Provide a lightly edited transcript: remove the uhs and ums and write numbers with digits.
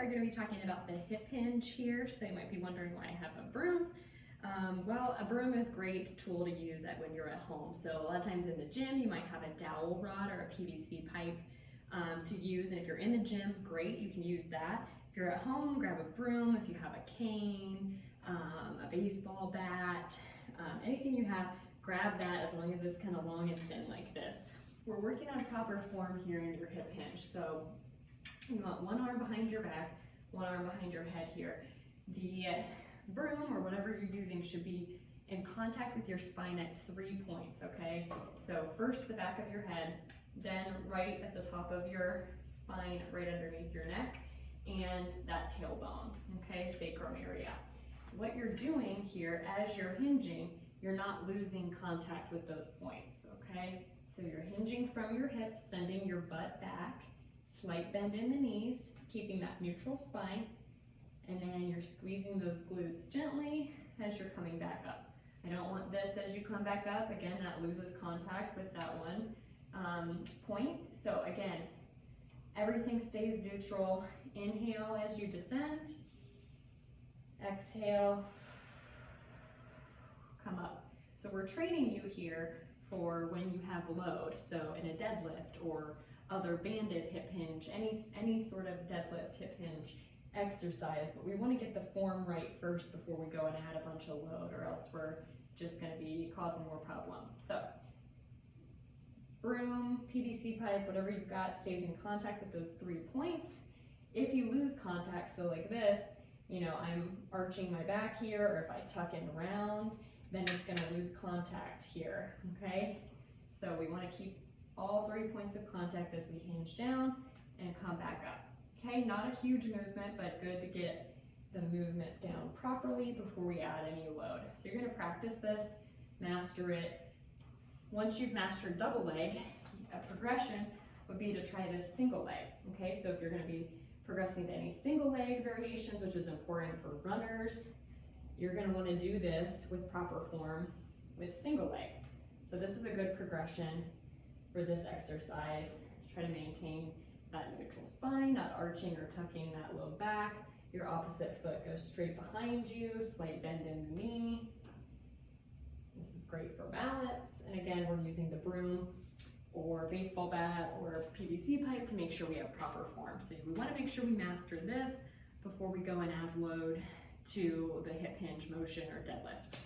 are going to be talking about the hip hinge here. So you might be wondering why I have a broom. Well, a broom is a great tool to use when you're at home. So a lot of times in the gym, you might have a dowel rod or a PVC pipe to use. And if you're in the gym, great, you can use that. If you're at home, grab a broom. If you have a cane, a baseball bat, anything you have, grab that as long as it's kind of long and thin like this. We're working on proper form here in your hip hinge. So you want one arm behind your back, one arm behind your head here. The broom or whatever you're using should be in contact with your spine at 3 points, okay? So first the back of your head, then right at the top of your spine, right underneath your neck, and that tailbone, okay, sacrum area. What you're doing here as you're hinging, you're not losing contact with those points, okay? So you're hinging from your hips, sending your butt back, slight bend in the knees, keeping that neutral spine, and then you're squeezing those glutes gently as you're coming back up. I don't want this as you come back up. Again, that loses contact with that one point. So again, everything stays neutral. Inhale as you descend. Exhale, come up. So we're training you here for when you have load. So in a deadlift or other banded hip hinge, any sort of deadlift hip hinge exercise, but we want to get the form right first before we go and add a bunch of load, or else we're just going to be causing more problems. So broom, PVC pipe, whatever you've got stays in contact with those 3 points. If you lose contact, so like this, you know, I'm arching my back here, or if I tuck in around, then it's going to lose contact here, okay? So we want to keep all 3 points of contact as we hinge down and come back up. Okay, not a huge movement, but good to get the movement down properly before we add any load. So you're going to practice this, master it. Once you've mastered double leg, a progression would be to try this single leg. Okay, so if you're going to be progressing to any single leg variations, which is important for runners, you're going to want to do this with proper form with single leg. So this is a good progression for this exercise. Try to maintain that neutral spine, not arching or tucking that low back. Your opposite foot goes straight behind you, slight bend in the knee. This is great for balance. And again, we're using the broom or baseball bat or PVC pipe to make sure we have proper form. So we want to make sure we master this before we go and add load to the hip hinge motion or deadlift.